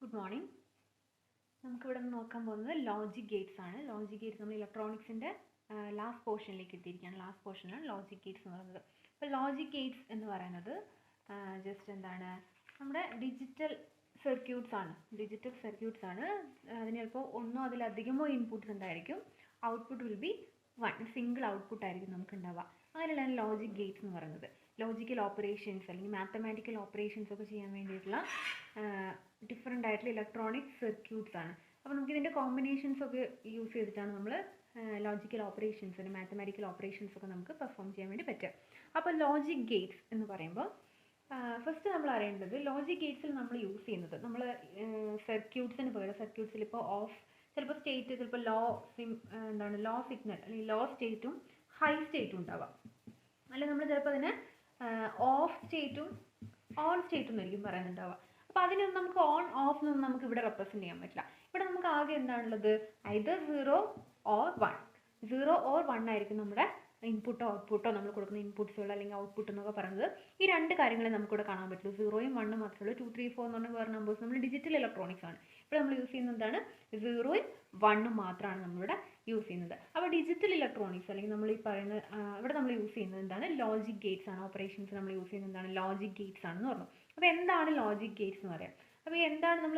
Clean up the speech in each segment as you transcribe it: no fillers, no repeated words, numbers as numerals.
Good morning. നമുക്കിവിടെ നോക്കാൻ പോകുന്നത് ലോജിക് ഗേറ്റ്സ് ആണ്. ലോജിക് ഗേറ്റ്സ് നമ്മൾ ഇലക്ട്രോണിക്സിൻ്റെ ലാസ്റ്റ് പോർഷനിലേക്ക് എത്തിയിരിക്കുകയാണ്. ലാസ്റ്റ് പോർഷനാണ് ലോജിക് ഗേറ്റ്സ് എന്ന് പറയുന്നത്. അപ്പോൾ ലോജിക് ഗേറ്റ്സ് എന്ന് പറയുന്നത് ജസ്റ്റ് എന്താണ്, നമ്മുടെ ഡിജിറ്റൽ സർക്യൂട്ട്സ് ആണ്. അതിന് ചിലപ്പോൾ ഒന്നോ അതിലധികമോ ഇൻപുട്ട്സ് ഉണ്ടായിരിക്കും. Output will be one, single output ആയിരിക്കും നമുക്ക് ഉണ്ടാവുക. അങ്ങനെയുള്ളതാണ് ലോജിക് ഗേറ്റ്സ് എന്ന് പറയുന്നത്. ലോജിക്കൽ ഓപ്പറേഷൻസ് അല്ലെങ്കിൽ മാത്തമാറ്റിക്കൽ ഓപ്പറേഷൻസ് ഒക്കെ ചെയ്യാൻ വേണ്ടിയിട്ടുള്ള ഡിഫറെൻ്റ് ആയിട്ടുള്ള ഇലക്ട്രോണിക് സർക്യൂട്ട്സ് ആണ്. അപ്പോൾ നമുക്ക് ഇതിൻ്റെ കോമ്പിനേഷൻസ് ഒക്കെ യൂസ് ചെയ്തിട്ടാണ് നമ്മൾ ലോജിക്കൽ ഓപ്പറേഷൻസ് അല്ലെങ്കിൽ മാത്തമാറ്റിക്കൽ ഓപ്പറേഷൻസ് ഒക്കെ നമുക്ക് പെർഫോം ചെയ്യാൻ വേണ്ടി പറ്റുക. അപ്പോൾ ലോജിക് ഗേറ്റ്സ് എന്ന് പറയുമ്പോൾ ഫസ്റ്റ് നമ്മൾ അറിയേണ്ടത് ലോജിക് ഗേറ്റ്സിൽ നമ്മൾ യൂസ് ചെയ്യുന്നത് നമ്മൾ സർക്യൂട്ട്സിന് പകരം സർക്യൂട്ട്സിൽ ഇപ്പോൾ ചിലപ്പോൾ സ്റ്റേറ്റ് ചിലപ്പോൾ ലോ സിഗ്നൽ അല്ലെങ്കിൽ ലോ സ്റ്റേറ്റും ഹൈ സ്റ്റേറ്റും ഉണ്ടാവാം. അല്ലെങ്കിൽ നമ്മൾ ചിലപ്പോൾ അതിനെ ഓഫ് സ്റ്റേറ്റും ഓൺ സ്റ്റേറ്റും എന്നായിരിക്കും പറയുന്നുണ്ടാവുക. അപ്പോൾ അതിനൊന്നും നമുക്ക് ഓൺ ഓഫ് എന്നൊന്നും നമുക്ക് ഇവിടെ റെപ്രസെൻറ്റ് ചെയ്യാൻ പറ്റില്ല. ഇവിടെ നമുക്ക് ആകെ എന്താണുള്ളത്, ഐദർ 0 or 1. 0 or 1 ആയിരിക്കും നമ്മുടെ ഇൻപുട്ടോ ഔട്ട്പുട്ടോ നമ്മൾ കൊടുക്കുന്ന ഇൻപുട്സുകൾ അല്ലെങ്കിൽ ഔട്ട്പുട്ട് എന്നൊക്കെ പറയുന്നത്. ഈ രണ്ട് കാര്യങ്ങളെ നമുക്കിവിടെ കാണാൻ പറ്റുള്ളൂ. 0യും 1ഉം മാത്രമേ ഉള്ളൂ. 2, 3, 4 എന്ന് പറഞ്ഞ വേറെ നമ്പേഴ്സ് നമ്മൾ ഡിജിറ്റൽ ഇലക്ട്രോണിക്സ് ആണ്. ഇവിടെ നമ്മൾ യൂസ് ചെയ്യുന്നത് എന്താണ്, 0യും 1ഉം മാത്രമാണ് നമ്മളിവിടെ യൂസ് ചെയ്യുന്നത്. അപ്പോൾ ഡിജിറ്റൽ ഇലക്ട്രോണിക്സ് അല്ലെങ്കിൽ നമ്മൾ ഈ പറയുന്ന ഇവിടെ നമ്മൾ യൂസ് ചെയ്യുന്നത് എന്താണ്, ലോജിക് ഗേറ്റ്സ് ആണ്. ഓപ്പറേഷൻസ് നമ്മൾ യൂസ് ചെയ്യുന്നത് എന്താണ്, ലോജിക് ഗേറ്റ്സ് ആണെന്ന് പറഞ്ഞു. അപ്പോൾ എന്താണ് ലോജിക് ഗേറ്റ്സ് എന്ന് പറയാം. അപ്പോൾ എന്താണ് നമ്മൾ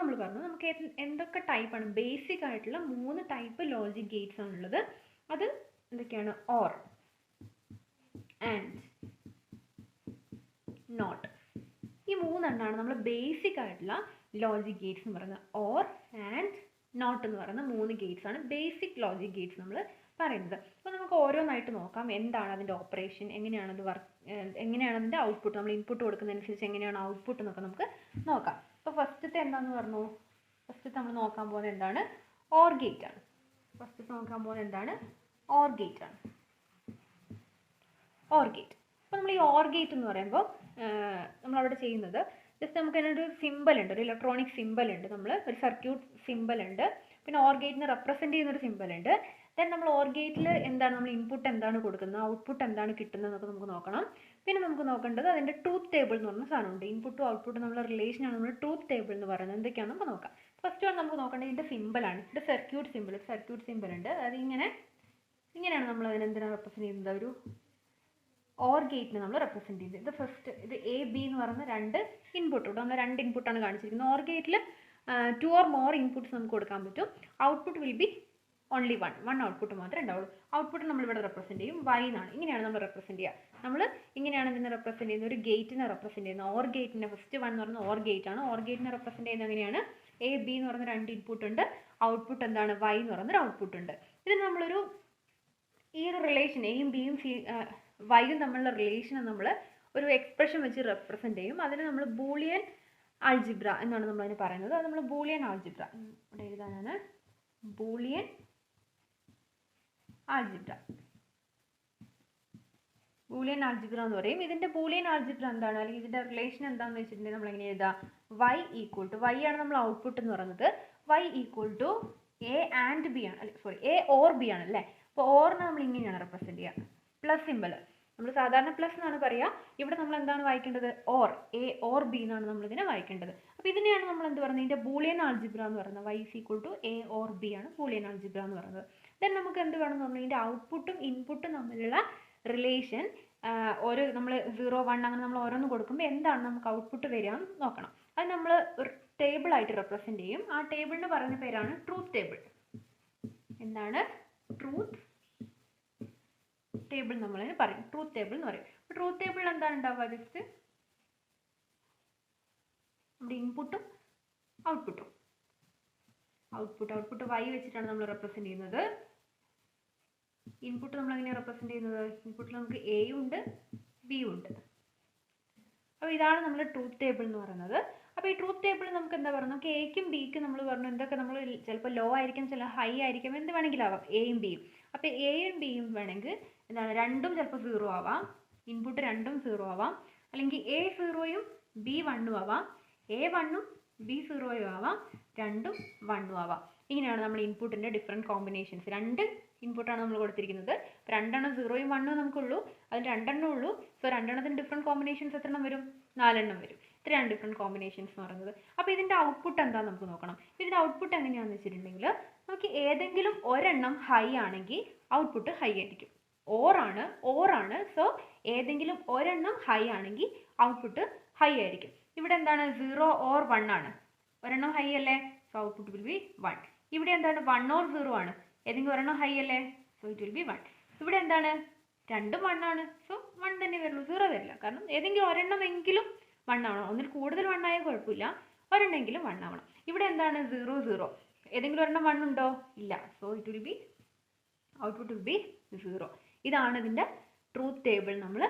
നമ്മൾ പറഞ്ഞത് നമുക്ക് എന്തൊക്കെ ടൈപ്പാണ്, ബേസിക് ആയിട്ടുള്ള 3 ടൈപ്പ് ലോജിക് ഗേറ്റ്സ് ആണുള്ളത്. അത് എന്തൊക്കെയാണ്, ഓർ, ആൻഡ്, നോട്ട്. ഈ 3 എണ്ണമാണ് നമ്മൾ ബേസിക് ആയിട്ടുള്ള ലോജിക് ഗേറ്റ്സ് എന്ന് പറയുന്നത്. ഓർ, ആൻഡ്, നോട്ട് എന്ന് പറയുന്ന 3 ഗേറ്റ്സ് ആണ് ബേസിക് ലോജിക് ഗേറ്റ്സ് നമ്മൾ പറയുന്നത്. അപ്പോൾ നമുക്ക് ഓരോന്നായിട്ട് നോക്കാം. എന്താണ് അതിൻ്റെ ഓപ്പറേഷൻ, എങ്ങനെയാണ് അതിൻ്റെ ഔട്ട്പുട്ട്, നമ്മൾ ഇൻപുട്ട് കൊടുക്കുന്നതനുസരിച്ച് എങ്ങനെയാണ് ഔട്ട്പുട്ട് എന്നൊക്കെ നമുക്ക് നോക്കാം. അപ്പോൾ ഫസ്റ്റത്തെ എന്താണെന്ന് പറഞ്ഞു, ഫസ്റ്റത്തെ നമ്മൾ നോക്കാൻ പോകുന്നത് എന്താണ്, ഓർ ഗേറ്റ് ആണ്. Or gate. അപ്പോൾ നമ്മൾ ഈ ഓർ ഗേറ്റ് എന്ന് പറയുമ്പോൾ നമ്മളവിടെ ചെയ്യുന്നത് ജസ്റ്റ് നമുക്ക് അതിനൊരു സിമ്പിൾ ഉണ്ട്, ഒരു ഇലക്ട്രോണിക് സിമ്പിൾ ഉണ്ട്, ഒരു സർക്യൂട്ട് സിമ്പിൾ ഉണ്ട്, പിന്നെ ഓർ ഗേറ്റിനെ റെപ്രസെൻറ്റ് ചെയ്യുന്നൊരു സിമ്പിൾ ഉണ്ട്. ദെൻ നമ്മൾ ഓർ ഗേറ്റിൽ എന്താണ് നമ്മൾ ഇൻപുട്ട് എന്താണ് കൊടുക്കുന്നത്, ഔട്ട്പുട്ട് എന്താണ് കിട്ടുന്നത് എന്നൊക്കെ നമുക്ക് നോക്കണം. പിന്നെ നമുക്ക് നോക്കേണ്ടത് അതിൻ്റെ ട്രൂത്ത് ടേബിൾ എന്ന് പറഞ്ഞ സാധനമുണ്ട്. ഇൻപുട്ടും ഔട്ട്പുട്ടും നമ്മളെ റിലേഷനാണ് നമ്മൾ ട്രൂത്ത് ടേബിൾ എന്ന് പറയുന്നത്. എന്തൊക്കെയാണെന്ന് നമുക്ക് നോക്കാം. ഫസ്റ്റ് വൺ നമുക്ക് നോക്കേണ്ടത് ഇതിൻ്റെ സിമ്പിളാണ്. ഇതിൻ്റെ സർക്യൂട്ട് സിമ്പിൾ ഉണ്ട്. അത് ഇങ്ങനെയാണ് നമ്മൾ അതിനെന്തിനാണ് റെപ്രസെൻറ്റ് ചെയ്യുന്നത്, ഒരു ഓർ ഗേറ്റിനെ നമ്മൾ റെപ്രസെൻറ്റ് ചെയ്യുന്നത്. ഇത് ഫസ്റ്റ് ഇത് എ ബി എന്ന് പറയുന്ന 2 ഇൻപുട്ട്, നമ്മൾ 2 ഇൻപുട്ടാണ് കാണിച്ചിരിക്കുന്നത്. ഓർ ഗേറ്റിൽ 2 or more ഇൻപുട്ട്സ് നമുക്ക് കൊടുക്കാൻ പറ്റും. Output will be only one output മാത്രമേ ഉണ്ടാവുള്ളൂ. ഔട്ട്പുട്ട് നമ്മളിവിടെ റെപ്രസെൻറ്റ് ചെയ്യും y എന്നാണ്. ഇങ്ങനെയാണ് നമ്മൾ റെപ്രസെൻറ്റ് ചെയ്യുക. നമ്മൾ ഇങ്ങനെയാണ് ഇതിനെ റെപ്രസെൻറ്റ് ചെയ്യുന്നത്, ഒരു ഗേറ്റിനെ റെപ്രസെൻറ്റ് ചെയ്യുന്നത്. ഓർ ഗേറ്റിനെ ഫസ്റ്റ് 1 എന്ന് പറയുന്നത് ഓർ ഗേറ്റ് ആണ്. ഓർ ഗേറ്റിനെ റെപ്രസെൻറ്റ് ചെയ്യുന്നത് എങ്ങനെയാണ്, എ ബി എന്ന് പറയുന്ന 2 ഇൻപുട്ട് ഉണ്ട്, ഔട്ട്പുട്ട് എന്താണ് y എന്ന് പറയുന്നൊരു ഔട്ട്പുട്ട് ഉണ്ട്. ഇതിന് നമ്മളൊരു ഈ ഒരു റിലേഷൻ എയും ബിയും വൈയും തമ്മിലുള്ള റിലേഷനെ നമ്മൾ ഒരു എക്സ്പ്രഷൻ വെച്ച് റെപ്രസെൻറ്റ് ചെയ്യും. അതിന് നമ്മൾ ബൂളിയൻ ആൾജിബ്ര എന്നാണ് നമ്മളതിന് പറയുന്നത്. അത് നമ്മൾ ബൂളിയൻ ആൾജിബ്ര ഇവിടെ എഴുതാനാണ്, ബൂളിയൻ ആൾജിബ്ര എന്ന് പറയും. ഇതിൻ്റെ ബൂളിയൻ ആൾജിബ്ര എന്താണ്, അല്ലെങ്കിൽ ഇതിൻ്റെ റിലേഷൻ എന്താണെന്ന് വെച്ചിട്ടുണ്ടെങ്കിൽ നമ്മൾ എങ്ങനെ എഴുതാം, y ഈക്വൽ ടു, y ആണ് നമ്മൾ ഔട്ട്പുട്ട് എന്ന് പറയുന്നത്, y equal to A and B ആണ്, എ ഓർ ബി ആണ് അല്ലേ. അപ്പോൾ ഓറിനെ നമ്മൾ ഇങ്ങനെയാണ് റെപ്രസെൻറ്റ് ചെയ്യുക, പ്ലസ് സിമ്പിൾ. നമ്മൾ സാധാരണ പ്ലസ് എന്നാണ് പറയുക, ഇവിടെ നമ്മൾ എന്താണ് വായിക്കേണ്ടത്, ഓർ, എ ഓർ ബി എന്നാണ് നമ്മളിതിനെ വായിക്കേണ്ടത്. അപ്പോൾ ഇതിനെയാണ് നമ്മൾ എന്ത് പറയുന്നത്, ഇതിൻ്റെ ബൂളിയൻ ആൾജിബ്ര എന്ന് പറയുന്നത്. y is equal to A or B ആണ് ബൂളിയൻ ആൾജിബ്ര എന്ന് പറയുന്നത്. ദെൻ നമുക്ക് എന്ത് വേണമെന്ന് പറഞ്ഞാൽ ഇതിൻ്റെ ഔട്ട്പുട്ടും ഇൻപുട്ടും തമ്മിലുള്ള റിലേഷൻ നമ്മൾ 0, 1 അങ്ങനെ നമ്മൾ ഓരോന്ന് കൊടുക്കുമ്പോൾ എന്താണ് നമുക്ക് ഔട്ട്പുട്ട് വരിക എന്ന് നോക്കണം. അത് നമ്മൾ ഒരു ടേബിളായിട്ട് റെപ്രസെൻറ്റ് ചെയ്യും. ആ ടേബിളിന് പറയുന്ന പേരാണ് ട്രൂത്ത് ടേബിൾ. എന്താണ്, ട്രൂത്ത് ടേബിൾ നമ്മളതിന് പറയും, ട്രൂത്ത് ടേബിൾ എന്ന് പറയും. ട്രൂത്ത് ടേബിളിൽ എന്താണ് ഉണ്ടാവുക, ജസ്റ്റ് നമ്മുടെ ഇൻപുട്ടും ഔട്ട്പുട്ട് y വെച്ചിട്ടാണ് നമ്മൾ റെപ്രസെൻറ്റ് ചെയ്യുന്നത്. ഇൻപുട്ട് നമ്മൾ എങ്ങനെയാണ് റെപ്രസെൻറ്റ് ചെയ്യുന്നത്, ഇൻപുട്ടിൽ നമുക്ക് എയും ഉണ്ട് ബിയും ഉണ്ട്. അപ്പോൾ ഇതാണ് നമ്മൾ ട്രൂത്ത് ടേബിൾ എന്ന് പറയുന്നത്. അപ്പോൾ ഈ ട്രൂത്ത് ടേബിൾ നമുക്ക് എന്താ പറയുക, നമുക്ക് എക്കും ബിക്കും നമ്മൾ പറഞ്ഞു എന്തൊക്കെ, നമ്മൾ ചിലപ്പോൾ ലോ ആയിരിക്കും, ചില ഹൈ ആയിരിക്കും, എന്ത് വേണമെങ്കിലും ആവാം എയും ബിയും. അപ്പോൾ എയും ബിയും വേണമെങ്കിൽ എന്താണ്, രണ്ടും ചിലപ്പോൾ 0 ആവാം, ഇൻപുട്ട് രണ്ടും 0 ആവാം, അല്ലെങ്കിൽ എ 0യും ബി 1ഉം ആവാം, എ 1ഉം ബി 0യും ആവാം, രണ്ടും 1ഉം ആവാം. ഇങ്ങനെയാണ് നമ്മൾ ഇൻപുട്ടിൻ്റെ ഡിഫറെൻറ്റ് കോമ്പിനേഷൻസ്. 2 ഇൻപുട്ടാണ് നമ്മൾ കൊടുത്തിരിക്കുന്നത്. 2 0യും 1ഉം നമുക്കുള്ളൂ, അതിൽ 2 ഉള്ളൂ. സോ 2 ഡിഫറെൻറ്റ് കോമ്പിനേഷൻസ് എത്ര എണ്ണം വരും, 4 വരും. ഇത്രയാണ് ഡിഫറെൻറ്റ് കോമ്പിനേഷൻസ് എന്ന് പറയുന്നത്. അപ്പോൾ ഇതിൻ്റെ ഔട്ട്പുട്ട് എന്താണെന്ന് നമുക്ക് നോക്കണം. ഇതിൻ്റെ ഔട്ട്പുട്ട് എങ്ങനെയാണെന്ന് വെച്ചിട്ടുണ്ടെങ്കിൽ നമുക്ക് ഏതെങ്കിലും ഒരെണ്ണം ഹൈ ആണെങ്കിൽ ഔട്ട്പുട്ട് ഹൈ ആയിരിക്കും. ഓറാണ്. സോ ഏതെങ്കിലും ഒരെണ്ണം ഹൈ ആണെങ്കിൽ ഔട്ട്പുട്ട് ഹൈ ആയിരിക്കും. ഇവിടെ എന്താണ് 0 or 1 ആണ്. ഒരെണ്ണം ഹൈ അല്ലേ, സോ ഔട്ട്പുട്ട് വിൽ ബി 1. ഇവിടെ എന്താണ് 1 or 0 ആണ്, ഏതെങ്കിലും ഒരെണ്ണം ഹൈ അല്ലേ, സോ ഇറ്റ് വിൽ ബി 1. ഇവിടെ എന്താണ് രണ്ടും 1 ആണ്, സോ 1 തന്നെ വരുള്ളൂ, 0 വരില്ല. കാരണം ഏതെങ്കിലും ഒരെണ്ണമെങ്കിലും 1 ആവണം. ഒന്നിൽ കൂടുതൽ 1 ആയാൽ കുഴപ്പമില്ല, ഒരെണ്ണമെങ്കിലും 1 ആവണം. ഇവിടെ എന്താണ് 0 0, ഏതെങ്കിലും ഒരെണ്ണം 1 ഉണ്ടോ, ഇല്ല. So it will be output will be 0. ഇതാണ് ഇതിൻ്റെ ട്രൂത്ത് ടേബിൾ നമ്മൾ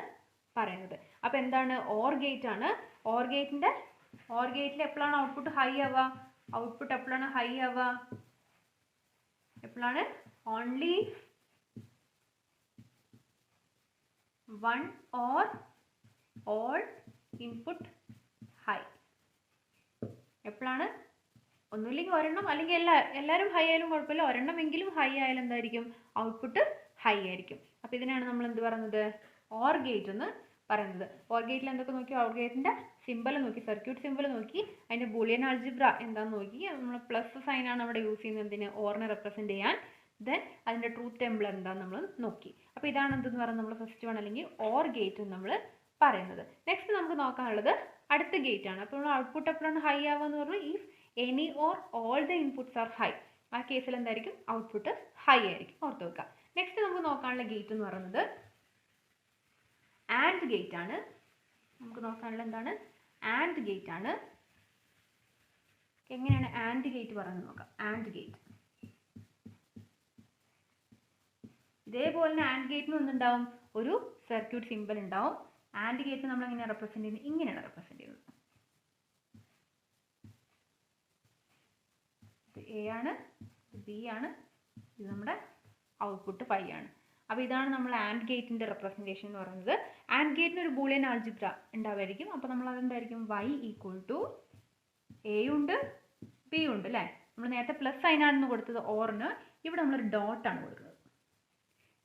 പറയുന്നത്. അപ്പോൾ എന്താണ് ഓർ ഗേറ്റ് ആണ്. ഓർ ഗേറ്റിൽ എപ്പോഴാണ് ഔട്ട്പുട്ട് ഹൈ ആവുക, ഔട്ട്പുട്ട് എപ്പോഴാണ് ഹൈ ആവുക, എപ്പോഴാണ് only 1 or all input high. എപ്പോഴാണ് ഒന്നുമില്ലെങ്കിൽ ഒരെണ്ണം, അല്ലെങ്കിൽ എല്ലാവരും ഹൈ ആയാലും കുഴപ്പമില്ല, ഒരെണ്ണമെങ്കിലും ഹൈ ആയാലും എന്തായിരിക്കും ഔട്ട്പുട്ട് ഹൈ ആയിരിക്കും. അപ്പോൾ ഇതിനാണ് നമ്മൾ എന്ത് പറയുന്നത്, ഓർ ഗേറ്റ് എന്ന് പറയുന്നത്. ഓർ ഗേറ്റിൽ എന്തൊക്കെ നോക്കി, ഓർ ഗേറ്റിൻ്റെ സിമ്പിൾ നോക്കി, സർക്യൂട്ട് സിമ്പിൾ നോക്കി, അതിൻ്റെ ബൂളിയൻ ആൾജിബ്ര എന്താണെന്ന് നോക്കി, നമ്മൾ പ്ലസ് സൈനാണ് അവിടെ യൂസ് ചെയ്യുന്നത് എന്തിന്, ഓറിനെ റെപ്രസെൻറ്റ് ചെയ്യാൻ. ദെൻ അതിൻ്റെ ട്രൂത്ത് ടേബിൾ എന്താണെന്ന് നമ്മൾ നോക്കി. അപ്പോൾ ഇതാണ് എന്തെന്ന് പറയുന്നത് നമ്മൾ ഫസ്റ്റ് വൺ അല്ലെങ്കിൽ ഓർ ഗേറ്റ് എന്ന് നമ്മൾ പറയുന്നത്. നെക്സ്റ്റ് നമുക്ക് നോക്കാനുള്ളത് അടുത്ത ഗേറ്റ് ആണ്. അപ്പോൾ നമ്മൾ ഔട്ട്പുട്ട് എപ്പോഴാണ് ഹൈ ആവുക എന്ന് പറഞ്ഞാൽ if any or all the inputs R high, ആ കേസിൽ എന്തായിരിക്കും ഔട്ട്പുട്ട് ഹൈ ആയിരിക്കും, ഓർത്ത് വെക്കുക. നെക്സ്റ്റ് നമുക്ക് നോക്കാനുള്ള ഗേറ്റ് എന്ന് പറയുന്നത് ആൻഡ് ഗേറ്റ് ആണ്. നമുക്ക് നോക്കാനുള്ള എന്താണ്, ആൻഡ് ഗേറ്റ് ആണ്. എങ്ങനെയാണ് ആൻഡ് ഗേറ്റ് പറയുന്നത് നോക്കാം. ആൻഡ് ഗേറ്റ് ഇതേപോലെ തന്നെ ആൻഡ് ഗേറ്റിന് ഒന്നുണ്ടാവും, ഒരു സർക്യൂട്ട് സിമ്പിൾ ഉണ്ടാവും. ആൻഡ് ഗേറ്റ് നമ്മൾ എങ്ങനെയാണ് റെപ്രസെന്റ് ചെയ്യുന്നത്, ഇങ്ങനെയാണ് റെപ്രസെന്റ് ചെയ്യുന്നത്. ഇത് എ ആണ്, ബി ആണ്, ഇത് നമ്മുടെ ഔട്ട്പുട്ട് പൈ ആണ്. അപ്പോൾ ഇതാണ് നമ്മൾ ആൻഡ് ഗേറ്റിൻ്റെ റെപ്രസെൻറ്റേഷൻ എന്ന് പറയുന്നത്. ആൻഡ് ഗേറ്റിന് ഒരു ബൂളിയൻ ആൾജിബ്ര ഉണ്ടാവുമായിരിക്കും. അപ്പോൾ നമ്മൾ അതെന്തായിരിക്കും, y ഈക്വൽ ടു എ ഉണ്ട് ബി ഉണ്ട് അല്ലേ. നമ്മൾ നേരത്തെ പ്ലസ് സൈനാണെന്ന് കൊടുത്തത് ഓറിന്, ഇവിടെ നമ്മളൊരു ഡോട്ടാണ് കൊടുക്കുന്നത്,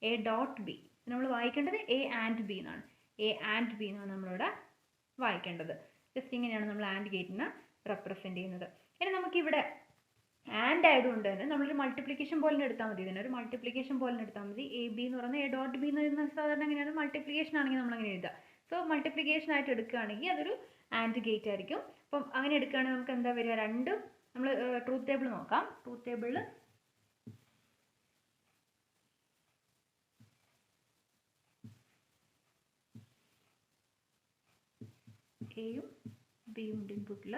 എ ഡോട്ട് ബി. നമ്മൾ വായിക്കേണ്ടത് എ ആൻഡ് ബി എന്നാണ്, എ ആൻഡ് ബി എന്നാണ് നമ്മളിവിടെ വായിക്കേണ്ടത്. ജസ്റ്റ് ഇങ്ങനെയാണ് നമ്മൾ ആൻഡ് ഗേറ്റിനെ റെപ്രസെൻറ്റ് ചെയ്യുന്നത്. ഇനി നമുക്കിവിടെ ആൻഡ് ആയതുകൊണ്ട് തന്നെ നമ്മളൊരു മൾട്ടിപ്ലിക്കേഷൻ പോലെ എടുത്താൽ മതി, ഇതിനൊരു മൾട്ടിപ്ലിക്കേഷൻ പോലെ എടുത്താൽ മതി. എ ബി എന്ന് പറയുന്നത് എ ഡോട്ട് ബി എന്ന് പറയുന്നത് സാധാരണ എങ്ങനെയാണ്, മൾട്ടിപ്ലിക്കേഷൻ ആണെങ്കിൽ നമ്മൾ അങ്ങനെ എഴുതുക. സോ മൾട്ടിപ്ലിക്കേഷൻ ആയിട്ട് എടുക്കുകയാണെങ്കിൽ അതൊരു ആൻഡ് ഗേറ്റ് ആയിരിക്കും. അപ്പം അങ്ങനെ എടുക്കുകയാണെങ്കിൽ നമുക്ക് എന്താ വരിക, രണ്ടും നമ്മൾ ട്രൂത്ത് ടേബിൾ നോക്കാം. ട്രൂത്ത് ടേബിളിൽ എയും ബിയും ഉണ്ട് ഇൻപുട്ടിൽ,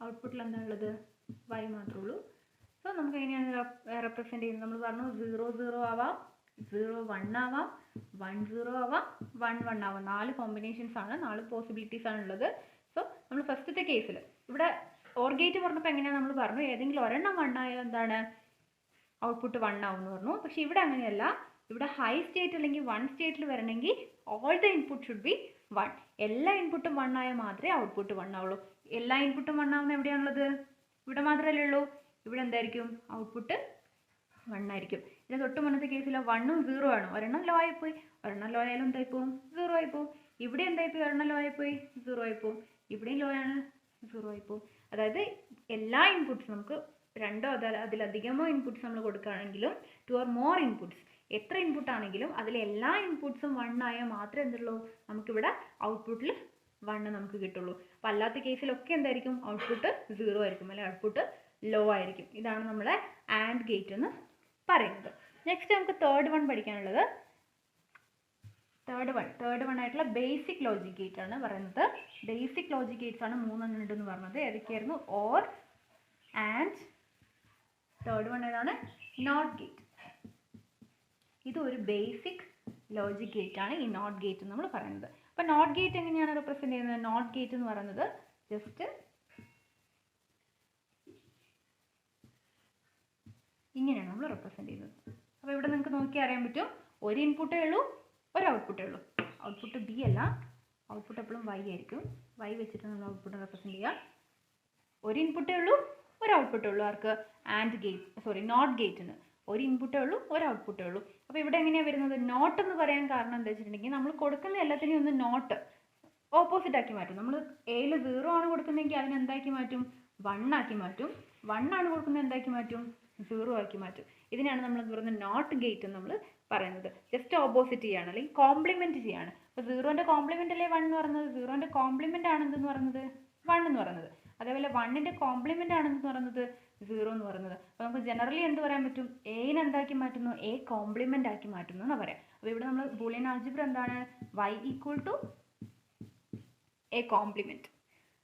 ഔട്ട്പുട്ടിൽ എന്താ ഉള്ളത്, y മാത്രമേ ഉള്ളൂ. സോ നമുക്ക് എങ്ങനെയാണ് റെപ്രസെൻറ്റ് ചെയ്യുന്നത്, നമ്മൾ പറഞ്ഞു 0 0 ആവാം, 0 1 ആവാം, 1 0 ആവാം, 1 1 ആവാം. 4 കോമ്പിനേഷൻസ് ആണ്, 4 പോസിബിലിറ്റീസ് ആണുള്ളത്. സോ നമ്മൾ ഫസ്റ്റത്തെ കേസിൽ ഇവിടെ ഓർ ഗേറ്റ് പറഞ്ഞപ്പോൾ എങ്ങനെയാണ് നമ്മൾ പറഞ്ഞു, ഏതെങ്കിലും ഒരെണ്ണം 1 ആയാൽ എന്താണ് ഔട്ട്പുട്ട് 1 ആവും എന്ന് പറഞ്ഞു. പക്ഷേ ഇവിടെ അങ്ങനെയല്ല, ഇവിടെ ഹൈ സ്റ്റേറ്റ് അല്ലെങ്കിൽ 1 സ്റ്റേറ്റിൽ വരണമെങ്കിൽ all the input should be 1. എല്ലാ ഇൻപുട്ടും 1 ആയാൽ മാത്രമേ ഔട്ട്പുട്ട് 1 ആവുള്ളൂ. എല്ലാ ഇൻപുട്ടും 1 ആവുന്നത് എവിടെയാണുള്ളത്, ഇവിടെ മാത്രമല്ലേ ഉള്ളൂ. ഇവിടെ എന്തായിരിക്കും ഔട്ട്പുട്ട് 1 ആയിരിക്കും. ഇതിന് തൊട്ട് മുന്നത്തെ കേസിൽ 1 ഉം 0 ആണ്, ഒരെണ്ണം ലോ ആയിപ്പോയി, ഒരെണ്ണം ലോ ആയാലും എന്തായി പോവും, 0 ആയിപ്പോവും. ഇവിടെ എന്തായിപ്പോയി, ഒരെണ്ണം ലോ ആയിപ്പോയി, 0 ആയിപ്പോവും. ഇവിടെയും ലോ ആണ്, 0 ആയിപ്പോവും. അതായത് എല്ലാ ഇൻപുട്ട്സും നമുക്ക് രണ്ടോ അതിലധികമോ ഇൻപുട്ട്സ് നമ്മൾ കൊടുക്കുകയാണെങ്കിലും 2 or more ഇൻപുട്ട്സ്, എത്ര ഇൻപുട്ട് ആണെങ്കിലും അതിൽ എല്ലാ ഇൻപുട്ട്സും 1 ആയാൽ മാത്രമേ എന്തുള്ളൂ, നമുക്കിവിടെ ഔട്ട്പുട്ടിൽ 1 നമുക്ക് കിട്ടുള്ളൂ. അപ്പം അല്ലാത്ത കേസിലൊക്കെ എന്തായിരിക്കും, ഔട്ട്പുട്ട് 0 ആയിരിക്കും, അല്ലെങ്കിൽ ഔട്ട്പുട്ട് ലോ ആയിരിക്കും. ഇതാണ് നമ്മളെ ആൻഡ് ഗേറ്റ് എന്ന് പറയുന്നത്. നെക്സ്റ്റ് നമുക്ക് തേർഡ് വൺ പഠിക്കാനുള്ളത്, തേർഡ് വൺ ആയിട്ടുള്ള ബേസിക് ലോജിക് ഗേറ്റ് ആണ് പറയുന്നത്. ബേസിക് ലോജിക് ഗേറ്റ്സ് ആണ് 3 ഉണ്ടെന്ന് പറഞ്ഞത്. ഏതൊക്കെയായിരുന്നു, ഓർ, ആൻഡ്, തേർഡ് വൺ ഏതാണ്, നോട്ട് ഗേറ്റ്. ഇതൊരു ബേസിക് ലോജിക് ഗേറ്റ് ആണ് ഈ നോട്ട് ഗേറ്റ് നമ്മൾ പറയുന്നത്. അപ്പോൾ നോട്ട് ഗേറ്റ് എങ്ങനെയാണ് റെപ്രസെൻറ്റ് ചെയ്യുന്നത്, നോട്ട് ഗേറ്റ് എന്ന് പറയുന്നത് ജസ്റ്റ് ഇങ്ങനെയാണ് നമ്മൾ റെപ്രസെൻറ്റ് ചെയ്യുന്നത്. അപ്പോൾ ഇവിടെ നിങ്ങൾക്ക് നോക്കി അറിയാൻ പറ്റും, ഒരു ഇൻപുട്ടേ ഉള്ളൂ, ഒരു ഔട്ട്പുട്ടേ ഉള്ളൂ. ഔട്ട്പുട്ട് ബി അല്ല, ഔട്ട്പുട്ട് എപ്പോഴും y ആയിരിക്കും. y വെച്ചിട്ട് നമ്മൾ ഔട്ട്പുട്ട് റെപ്രസെൻറ്റ് ചെയ്യുക. ഒരു ഇൻപുട്ടേ ഉള്ളൂ, ഒരു ഔട്ട്പുട്ടേ ഉള്ളൂ. ആർക്ക്, ആൻഡ് ഗേറ്റ്, നോട്ട് ഗേറ്റിന് ഒരു ഇൻപുട്ടേ ഉള്ളൂ, ഒരു ഔട്ട്പുട്ടേ ഉള്ളൂ. അപ്പോൾ ഇവിടെ എങ്ങനെയാണ് വരുന്നത്, നോട്ട് എന്ന് പറയാൻ കാരണം എന്താ വെച്ചിട്ടുണ്ടെങ്കിൽ നമ്മൾ കൊടുക്കുന്ന എല്ലാത്തിനെയും ഒന്ന് നോട്ട്, ഓപ്പോസിറ്റ് ആക്കി മാറ്റും. നമ്മൾ എയിൽ 0 ആണ് കൊടുക്കുന്നതെങ്കിൽ അതിനെ എന്താക്കി മാറ്റും? 1 ആക്കി മാറ്റും. 1 ആണ് കൊടുക്കുന്നത് എന്താക്കി മാറ്റും? 0 ആക്കി മാറ്റും. ഇതിനാണ് നമ്മൾ എന്ത് പറയുന്നത്? നോട്ട് ഗേറ്റ് എന്ന് നമ്മൾ പറയുന്നത്. ജസ്റ്റ് ഓപ്പോസിറ്റ് ചെയ്യാണ്, അല്ലെങ്കിൽ കോംപ്ലിമെന്റ് ചെയ്യാണ്. അപ്പോൾ 0ന്റെ കോംപ്ലിമെന്റ് അല്ലേ 1 എന്ന് പറയുന്നത്? 0ന്റെ കോംപ്ലിമെന്റ് ആണ് എന്തെന്ന് പറയുന്നത്? 1 എന്ന് പറയുന്നത്. അതേപോലെ 1ന്റെ കോംപ്ലിമെന്റ് ആണ് എന്തെന്ന് പറയുന്നത്? 0 എന്ന് പറയുന്നത്. അപ്പോൾ നമുക്ക് ജനറലി എന്ത് പറയാൻ പറ്റും? എനെ എന്താക്കി മാറ്റുന്നു? എ കോംപ്ലിമെന്റ് ആക്കി മാറ്റുന്നു എന്ന് പറയാം. അപ്പോൾ ഇവിടെ നമ്മൾ ബൂളിയൻ ആൾജിബ്ര എന്താണ്? y equal to A complement.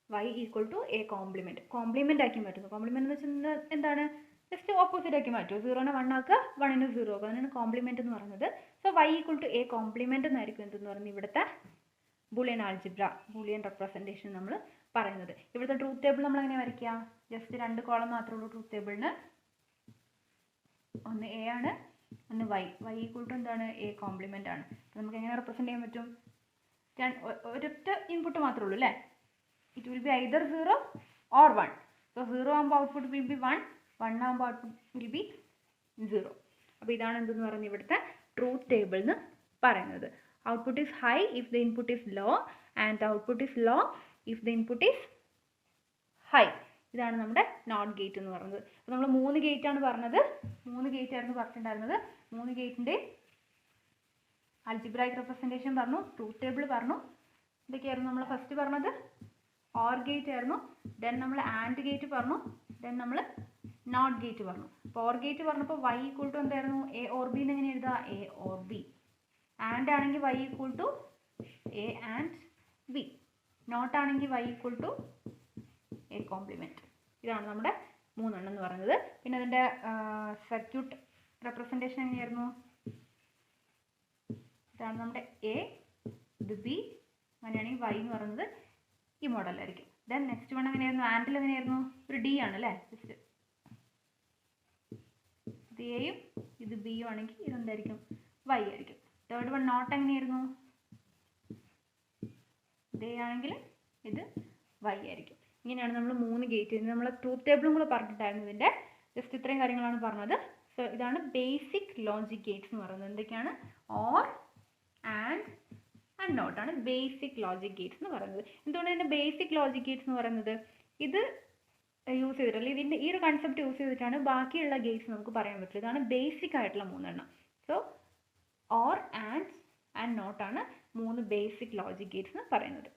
y equal to A complement. Complement ആക്കി മാറ്റുന്നു. കോംപ്ലിമെന്റ് എന്ന് വെച്ചാൽ എന്താണ്? ജസ്റ്റ് ഓപ്പോസിറ്റ് ആക്കി മാറ്റും. 0നെ 1 ആക്കുക, 1നെ 0 ആക്കുക. അതിനാണ് കോംപ്ലിമെന്റ് എന്ന് പറയുന്നത്. So y equal to A complement എന്നായിരിക്കും എന്തെന്ന് പറയുന്നത് ഇവിടുത്തെ ബൂളിയൻ ആൾജിബ്ര, ബൂളിയൻ റെപ്രസെൻറ്റേഷൻ നമ്മൾ പറയുന്നത്. ഇവിടുത്തെ ട്രൂത്ത് ടേബിൾ നമ്മൾ എങ്ങനെ വരയ്ക്കുക? ജസ്റ്റ് 2 കോളം മാത്രമേ ഉള്ളൂ ട്രൂത്ത് ടേബിളിന്. ഒന്ന് എ ആണ്, ഒന്ന് y. y ഈക്വൽ ടു എന്താണ്? എ കോംപ്ലിമെന്റ് ആണ്. അപ്പോൾ നമുക്ക് എങ്ങനെ റെപ്രസെന്റ് ചെയ്യാൻ പറ്റും? ഒരൊറ്റ ഇൻപുട്ട് മാത്രമേ ഉള്ളൂ അല്ലേ? It will be either 0 or 1. So 0 ആകുമ്പോൾ ഔട്ട്പുട്ട് വിൽ ബി 1, 1 ആകുമ്പോൾ ഔട്ട്പുട്ട് വിൽ ബി 0. അപ്പോൾ ഇതാണ് എന്തെന്ന് പറയുന്നത് ഇവിടുത്തെ ട്രൂത്ത് ടേബിൾ എന്ന് പറയുന്നത്. Output is high if the input is law and output is law if the input is high. ഇതാണ് നമ്മുടെ നോട്ട് ഗേറ്റ് എന്ന് പറയുന്നത്. അപ്പോൾ നമ്മൾ 3 ഗേറ്റ് ആണ് പറഞ്ഞത്. 3 ഗേറ്റ് ആയിരുന്നു പറഞ്ഞിട്ടുണ്ടായിരുന്നത്. 3 ഗേറ്റിൻ്റെ ആൾജിബ്രായിക് റെപ്രസെൻറ്റേഷൻ പറഞ്ഞു, ട്രൂത്ത് ടേബിൾ പറഞ്ഞു. ഇതൊക്കെയായിരുന്നു നമ്മൾ ഫസ്റ്റ് പറഞ്ഞത്. ഓർ ഗേറ്റ് ആയിരുന്നു. ദെൻ നമ്മൾ ആൻഡ് ഗേറ്റ് പറഞ്ഞു. ദെൻ നമ്മൾ നോട്ട് ഗേറ്റ് പറഞ്ഞു. അപ്പോൾ ഓർ ഗേറ്റ് പറഞ്ഞപ്പോൾ y ഈക്വൽ ടു എന്തായിരുന്നു? എ ഓർ ബി എന്ന് എങ്ങനെ എഴുതുക? A or B. ആൻഡ് ആണെങ്കിൽ y equal to A and B. Not ആണെങ്കിൽ y equal to A complement. ഇതാണ് നമ്മുടെ 3 എണ്ണം എന്ന് പറയുന്നത്. പിന്നെ അതിൻ്റെ സർക്യൂട്ട് റെപ്രസെൻറ്റേഷൻ എങ്ങനെയായിരുന്നു? ഇതാണ് നമ്മുടെ എ, ഇത് ബി, അങ്ങനെയാണെങ്കിൽ y എന്ന് പറയുന്നത് ഈ മോഡലായിരിക്കും. ദെൻ നെക്സ്റ്റ് വൺ എങ്ങനെയായിരുന്നു? ആൻഡിൽ എങ്ങനെയായിരുന്നു? ഒരു ഡി ആണ് അല്ലേ? ജസ്റ്റ് ഇത് എയും ഇത് ബിയും ആണെങ്കിൽ ഇതെന്തായിരിക്കും? y ആയിരിക്കും. തേർഡ് വൺ നോട്ട് എങ്ങനെയായിരുന്നു? ഇത് എ ആണെങ്കിൽ ഇത് y ആയിരിക്കും. ഇങ്ങനെയാണ് നമ്മൾ 3 ഗേറ്റ്. നമ്മൾ ട്രൂത്ത് ടേബിളും കൂടെ പറഞ്ഞിട്ടായിരുന്നു ഇതിൻ്റെ. ജസ്റ്റ് ഇത്രയും കാര്യങ്ങളാണ് പറഞ്ഞത്. സോ ഇതാണ് ബേസിക് ലോജിക് ഗേറ്റ്സ് എന്ന് പറയുന്നത്. എന്തൊക്കെയാണ്? ഓർ, ആൻഡ് നോട്ട് ആണ് ബേസിക് ലോജിക് ഗേറ്റ്സ് എന്ന് പറയുന്നത്. എന്തുകൊണ്ട് ഇതിൻ്റെ ബേസിക് ലോജിക് ഗേറ്റ്സ് എന്ന് പറയുന്നത്? ഇത് യൂസ് ചെയ്തിട്ടുള്ള ഇതിൻ്റെ ഈ ഒരു കൺസെപ്റ്റ് യൂസ് ചെയ്തിട്ടാണ് ബാക്കിയുള്ള ഗേറ്റ്സ് നമുക്ക് പറയാൻ പറ്റില്ല. ഇതാണ് ബേസിക് ആയിട്ടുള്ള 3 എണ്ണം. സോ ഓർ, ആൻഡ് നോട്ട് ആണ് 3 ബേസിക് ലോജിക് ഗേറ്റ്സ് എന്ന് പറയുന്നത്.